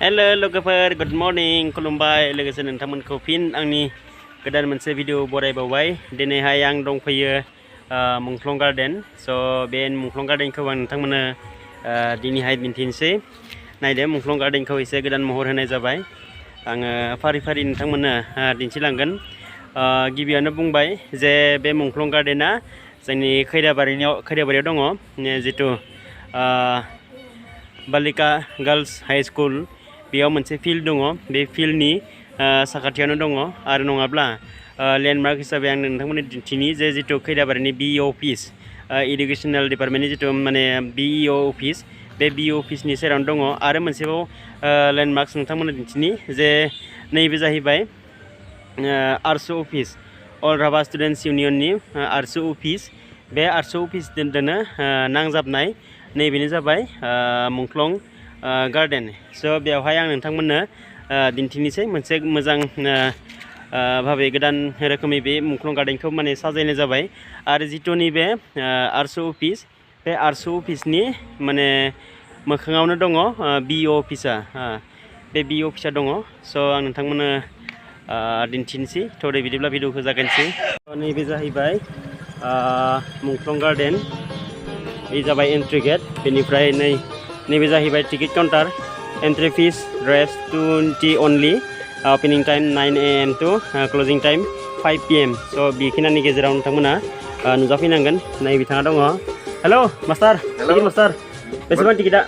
Hello लोगोफोर good morning खुलुमबाय लोगोसे नोंथांमोनखौ फिन आंनि गोदान मोनसे भिडिअ बरायबावबाय दिनैहाय आं दंफैयो मुंख्लं गार्डेन स' बे मुंख्लं गार्डेनखौ आं नोंथांमोननो दिनैहाय दिन्थिनोसै नायदो मुंख्लं गार्डेनखौ एसे गोदान महर होनाय जाबाय आङो फारि फारि नोंथांमोननो दिन्थिलांगोन गिबियावनो बुंबाय जे बे मुंख्लं गार्डेना जोंनि खैराबारियाव दङ जितु बालिका गार्ल्स हाई स्कुल बेयाव मोनसे फिल्ड दङ बे फिल्डनि साखाथियावनो दङ आरो नङाब्ला लेन्डमार्क हिसाबै आं नोंथांमोननो दिन्थिनि जे जितु खैराबारिनि बिइअ अफिस इडुकेसनेल डिपार्टमेन्टनि जितु माने बिइअ अफिस बे बिइअ अफिसनि सेरावनो दङ आरो मोनसेबाव लेन्डमार्क नोंथांमोननो दिन्थिनि जे नैबे जाहैबाय आरसु अफिस अल राभा स्टुडेन्टस इउनियननि आरसु अफिस बे आरसु अफिसजोंनो नांजाबनाय नैबेनो जाबाय मुंख्लं गार्डेन स' बेवहाय आं नोंथांमोननो दिन्थिनोसै मोनसे मोजां भाबे गोदान रोखोमै बे मुंख्लं गार्डेनखौ माने साजायनाय जाबाय आरो जितु नैबे आरसु अफिस बे आरसु अफिसनि माने मोखाङावनो दङ बिइअ अफिसा बे बिइअ अफिसा दङ स' आं नोंथांमोननो दिन्थिनोसै थौदे बिदिब्ला भिडिअखौ जागायनोसै नैबे जाहैबाय मुंख्लं गार्डेन बे जाबाय एन्ट्रि गेट बेनिफ्राय नैबे जाहैबाय टिकेट काउन्टार एन्ट्रि फिस ड्रेस 20 only opening time 9 AM to closing time 5 PM स' बेखिनिनि गेजेराव नोंथांमोना नुजाफैनांगोन नै बिथाङा दङ हेल' मास्टार टिकेट मास्टार बेसेबां टिकेटआ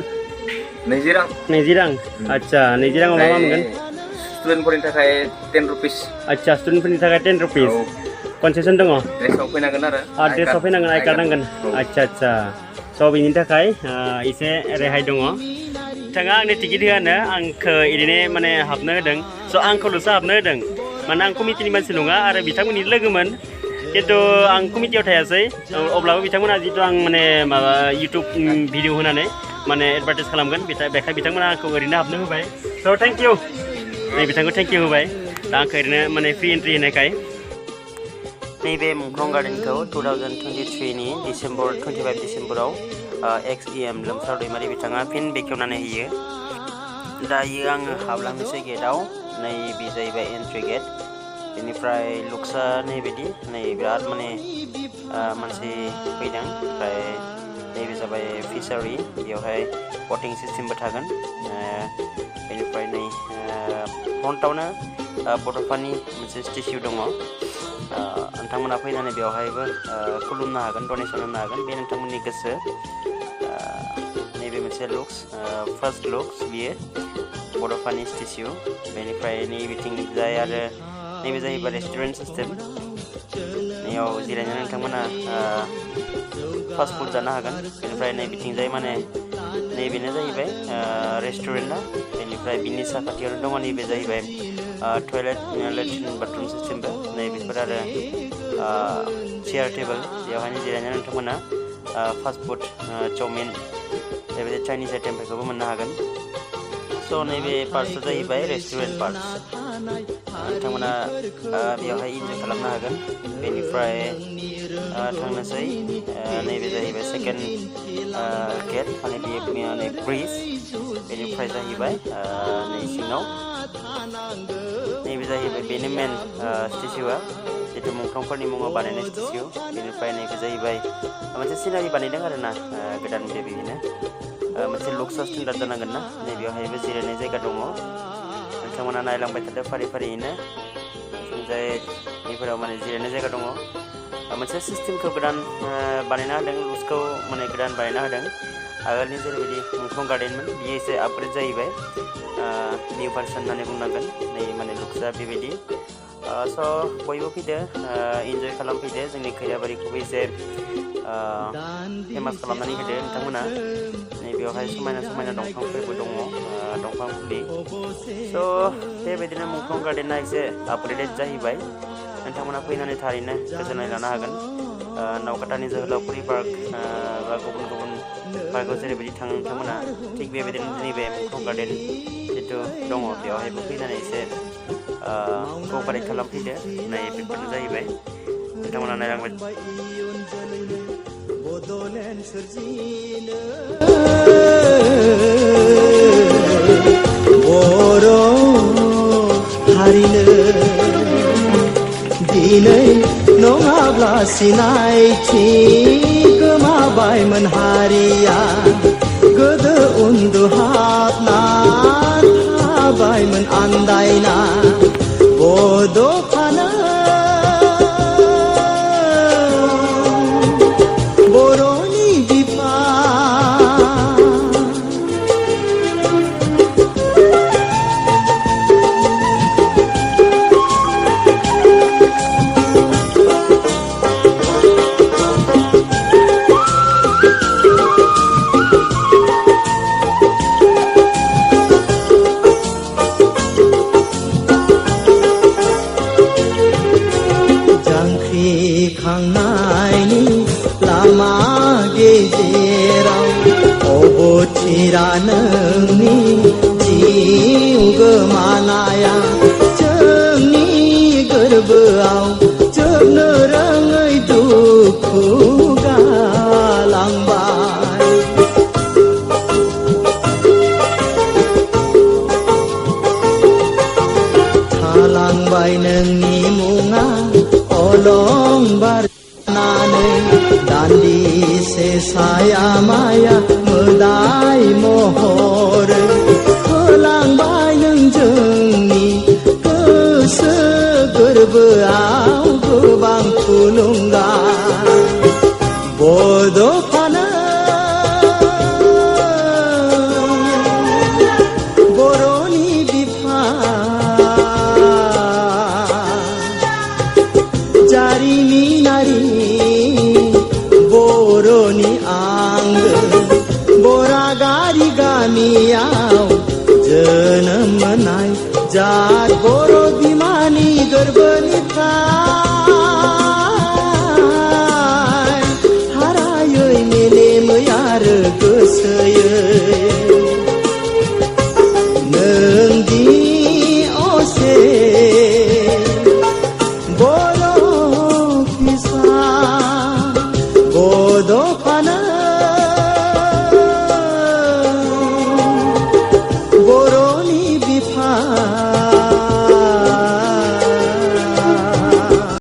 20 रां 20 रां आच्छा 20 राङाव मा मोनगोन स्टुडेन्टफोरनि थाखाय 10 रुपिस आच्छा स्टुडेन्टफोरनि थाखाय 10 रुपिस कनसेसन दङ ड्रेसाव फैनांगोन आरो ड्रेसाव फैनांगोन आइ कार्ड नांगोन आच्छा स' बेनि थाखाय एसे रेहाय दङ बिथाङा आंनो टिकेट होआनो आंखौ ओरैनो माने हाबनो होदों स' आंखौल'सो हाबनो होदों माने आं कमिटिनि मानसि नङा आरो बिथांमोननि लोगोमोन खिन्थु आं कमिटियाव थायासै अब्लाबो बिथांमोना जितु आं माने माबा इउटुब भिडिअ होनानै माने एडभार्टाइज खालामगोन बेखाय बिथांमोना आंखौ ओरैनो हाबनो होबाय स' थेंक इउ नै बिथांखौ थेंक इउ होबाय दा आंखौ ओरैनो माने फ्रि एन्ट्रि होनायखाय नैबे मुंख्लं गार्डेनखौ 2023नि 25 डिसेम्बराव XEM लोमसाव दैमारि बिथाङा फिन बेखेवनानै होयो दायो आङो हाबलांनोसै गेटआव नैबे जाहैबाय एन्ट्रि गेट बेनिफ्राय लुक्सा नैबायदि नै बिराद माने मानसि फैदों ओमफ्राय नैबे जाबाय फिसारि बेवहाय बटिं सिस्टेमबो थागोन बेनिफ्राय नै फ्रन्टआवनो बड'फानि मोनसे स्टेचु दङ नोंथांमोना फैनानै बेवहायबो खुलुमनो हागोन डनेसन होनो हागोन बे नोंथांमोननि गोसो नैबे मोनसे लुक्स फार्स्ट लुक्स बियो बड'फानि स्टेचु बेनिफ्राय नैबेथिं जाय आरो नैबे जाहैबाय रेस्टुरेन्ट सिस्टेम नैयाव जिरायनानै नोंथांमोना फास्ट फुड जानो हागोन बेनिफ्राय नैबेथिंजाय माने नैबेनो जाहैबाय रेस्टुरेन्टआ बेनिफ्राय बिनि साखाथियावनो दङ नैबे जाहैबाय टयलेट लेट्रिन बाथरुम सिस्टेमबो नैबेफोर आरो चेयार टेबोल बेवहायनो जिरायनानै नोंथांमोना फास्ट फुड चाउमिन बेबायदि चाइनिज आइटेमफोरखौबो मोननो हागोन स' नैबे पार्ट्सआ जाहैबाय रेस्टुरेन्ट पार्ट्स नोंथांमोना बेवहाय इन्जय खालामनो हागोन बेनिफ्राय थांनोसै नैबे जाहैबाय सेकेन्ड गेट माने बेयो माने ब्रिज बेनिफ्राय जाहैबाय नै सिङाव नैबे जाहैबाय बेनो मेन स्टेचुआ जितु मुंख्लंफोरनि मुङाव बानायनाय स्टेचु बेनिफ्राय नैबे जाहैबाय मोनसे सिनारि बानायदों आरो ना गोदान बेबिनो मोनसे लुक्स स्टेन्डार्ड जानांगोन ना नैबेवहायबो जिरायनाय जायगा दङ नोंथांमोना नायलांबाय थादो फारि फारियैनो जाय बेफोराव माने जिरायनाय जायगा दङ मोनसे सिस्टेमखौ गोदान बानायना होदों लुक्सखौ माने गोदान बानायना होदों आगोलनि जेरैबायदि मुंख्लं गार्डेनमोन बियो एसे आपग्रेड जाहैबाय निउ भार्सन होननानै बुंनांगोन नै माने लुक्सआ बेबायदि स' बयबो फैदो इन्जय खालामफैदो जोंनि खैराबारिखौबो एसे फेमास खालामनानै होदो नोंथांमोना नै बेवहाय समायना समायना दंफांफोरबो दङ दंफां फुलि स' बेबायदिनो मुंख्लं गार्डेना एसे आपग्रेडेड जाहैबाय नोंथांमोना फैनानै थारैनो गोजोननाय लानो हागोन नावकाटानि जोहोलावफुरि पार्क बा गुबुन गुबुन पार्कआव जेरैबायदि थाङो नोंथांमोना थिग बेबायदिनो नैबे मुंख्लं गार्डेन जितु दङ बेवहायबो फैनानै एसे क'पारेट खालामफैदो नै बेफोरनो जाहैबाय नोंथांमोना नायलांबाय सिनायथि गोमाबायमोन हारिया गोदो उन्दुहाबना थाबायमोन आन्दायना बड'फानो बर'नि बिफा खांनायनि लामा गेजेराव अबथिरा नोंनि जिउ गोमानाया जोंनि गोरबोआव जोबनो रोङै दुखु गालांबाय थालांबाय नोंनि मुङा अलंबारनानै दान्दिसे साया माया मोदाय महरै होलांबाय नों जोंनि गोसो गोरबोआव गोबां थुलुंगा बड'फानो बर'नि बिफा जारिमिनारि बर'नि आंगो बरागारि गामियाव जोनोम मोननाय जात बर' बिमानि गोरबोनिफ्राय हारायै मेलेमै आरो गोसोयै नोंदि असे